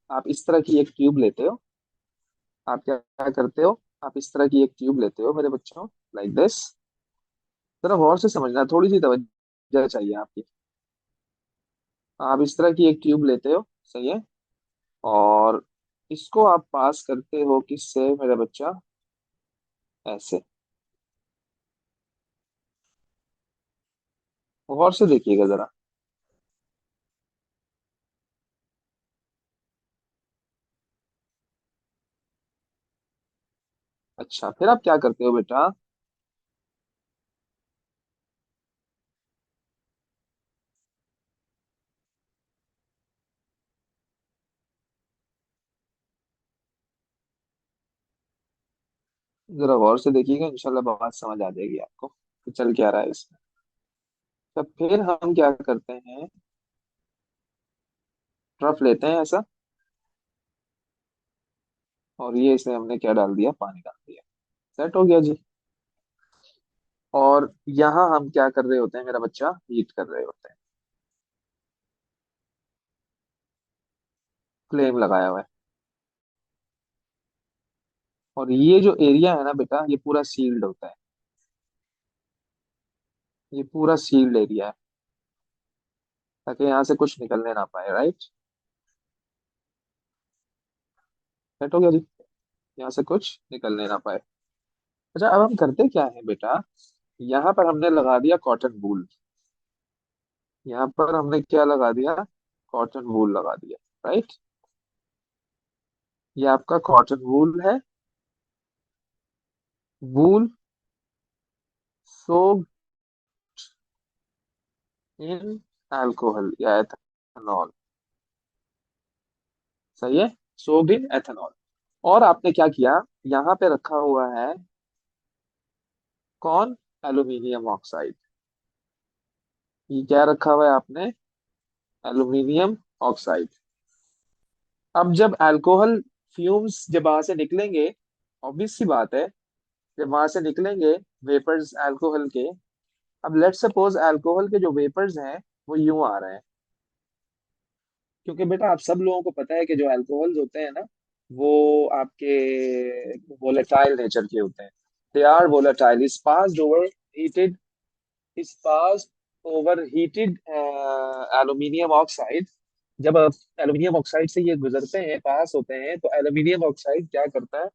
आप इस तरह की एक ट्यूब लेते हो। आप क्या क्या करते हो, आप इस तरह की एक ट्यूब लेते हो मेरे बच्चों, लाइक दिस। जरा गौर से समझना, थोड़ी सी तवज्जो चाहिए आपकी। आप इस तरह की एक ट्यूब लेते हो, सही है। और इसको आप पास करते हो किससे मेरा बच्चा? ऐसे। गौर से देखिएगा जरा। अच्छा, फिर आप क्या करते हो बेटा? जरा गौर से देखिएगा, इंशाल्लाह बात समझ आ जाएगी आपको कि चल क्या रहा है इसमें। तो फिर हम क्या करते हैं, रफ लेते हैं ऐसा। और ये इसमें हमने क्या डाल दिया? पानी डाल दिया। सेट हो गया जी। और यहाँ हम क्या कर रहे होते हैं मेरा बच्चा? हीट कर रहे होते हैं। फ्लेम लगाया हुआ है। और ये जो एरिया है ना बेटा, ये पूरा सील्ड होता है। ये पूरा सील्ड एरिया है, ताकि यहाँ से कुछ निकलने ना पाए, राइट। सेट हो गया जी, यहाँ से कुछ निकलने ना पाए। अच्छा, अब हम करते क्या है बेटा? यहाँ पर हमने लगा दिया कॉटन वूल। यहाँ पर हमने क्या लगा दिया? कॉटन वूल लगा दिया, राइट। ये आपका कॉटन वूल है। वूल सोक्ड इन अल्कोहल या एथेनॉल। सही है, सोक्ड इन एथेनॉल। और आपने क्या किया, यहाँ पे रखा हुआ है कौन, एल्यूमिनियम ऑक्साइड। ये क्या रखा हुआ है आपने, एल्यूमिनियम ऑक्साइड। अब जब अल्कोहल फ्यूम्स जब वहां से निकलेंगे, ऑब्वियस सी बात है, जब वहां से निकलेंगे वेपर्स अल्कोहल के। अब लेट्स सपोज अल्कोहल के जो वेपर्स हैं वो यूं आ रहे हैं, क्योंकि बेटा आप सब लोगों को पता है कि जो अल्कोहल्स होते हैं ना, वो आपके वोलेटाइल नेचर के होते हैं। They are volatile, is passed over heated, is passed over heated aluminium oxide. जब एल्यूमिनियम ऑक्साइड से ये गुजरते हैं, पास होते हैं, तो एल्यूमिनियम ऑक्साइड क्या करता है,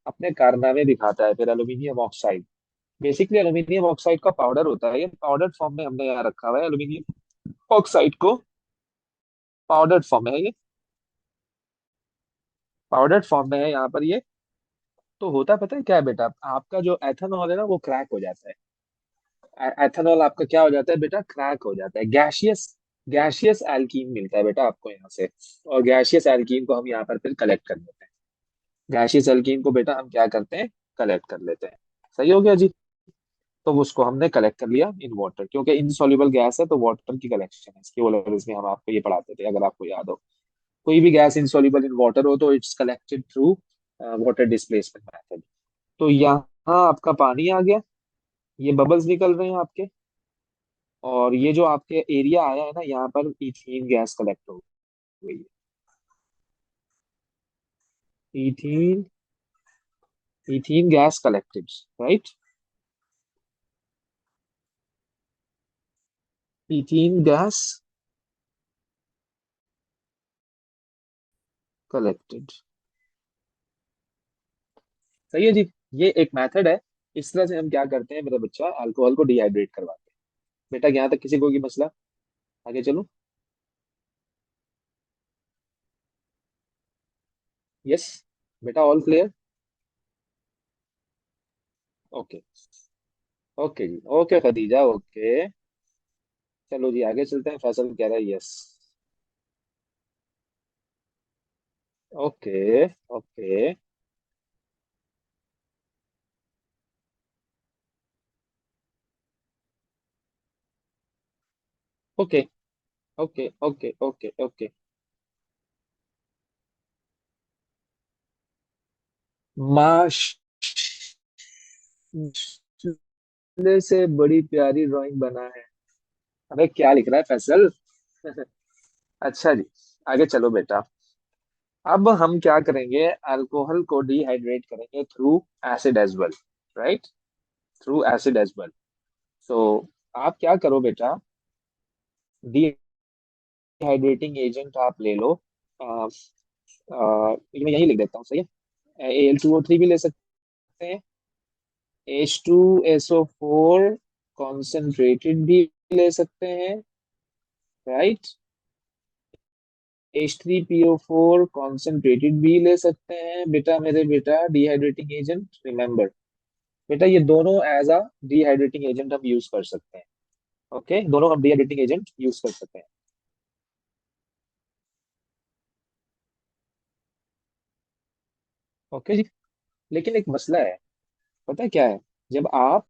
अपने कारनामे दिखाता है। फिर aluminium oxide basically aluminium oxide का पाउडर होता है, ये पाउडर फॉर्म में हमने यहाँ रखा हुआ है एल्यूमिनियम ऑक्साइड को। पाउडर फॉर्म में है ये, पाउडर फॉर्म में है यहाँ पर ये। तो होता पता है क्या है बेटा, आपका जो एथेनॉल है ना वो क्रैक हो जाता है। एथेनॉल आपका क्या हो जाता है बेटा, क्रैक हो जाता है। गैशियस गैशियस एल्कीन मिलता है बेटा आपको यहाँ से। और गैशियस एल्कीन को हम यहाँ पर फिर कलेक्ट कर लेते हैं। गैशियस एल्कीन को बेटा हम क्या करते हैं, कलेक्ट कर लेते हैं। सही हो गया जी। तो उसको हमने कलेक्ट कर लिया इन वाटर, क्योंकि इनसॉल्युबल गैस है तो वाटर की कलेक्शन है इसकी। ओलेवल्स में हम आपको ये पढ़ाते थे, अगर आपको याद हो। कोई भी गैस इनसॉल्युबल इन वाटर हो तो it's collected through water displacement method. तो यहाँ आपका पानी आ गया, ये बबल्स निकल रहे हैं आपके। और ये जो आपके एरिया आया है ना, यहाँ पर इथीन गैस कलेक्ट हो गई है। Ethene ethene gas collected, right. Ethene gas collected. सही है जी। ये एक मेथड है। इस तरह से हम क्या करते हैं मेरा बच्चा, अल्कोहल को डिहाइड्रेट करवाते हैं। बेटा यहाँ तक किसी को की मसला, आगे चलो। यस बेटा, ऑल क्लियर। ओके, ओके जी, ओके खदीजा, ओके। चलो जी आगे चलते हैं, फैसल कह रहा है yes. Okay, okay, okay, okay, okay, okay, okay. माशाल्लाह से बड़ी प्यारी ड्राइंग बना है। अबे क्या लिख रहा है फैसल। अच्छा जी, आगे चलो बेटा। अब हम क्या करेंगे, अल्कोहल को डिहाइड्रेट करेंगे through acid as well, right, through acid as well. तो आप क्या करो बेटा, डिहाइड्रेटिंग एजेंट आप ले लो। आ, ये मैं यही लिख देता हूँ, सही है। Al2O3 भी ले सकते हैं, H2SO4 कॉन्सेंट्रेटेड भी ले सकते हैं, राइट। H3PO4 कॉन्सेंट्रेटेड भी ले सकते हैं बेटा, मेरे बेटा डिहाइड्रेटिंग एजेंट रिमेंबर। बेटा ये दोनों एज अ डिहाइड्रेटिंग एजेंट हम यूज कर सकते हैं। ओके, दोनों हम डिहाइड्रेटिंग एजेंट यूज कर सकते हैं। ओके जी। लेकिन एक मसला है, पता है क्या है, जब आप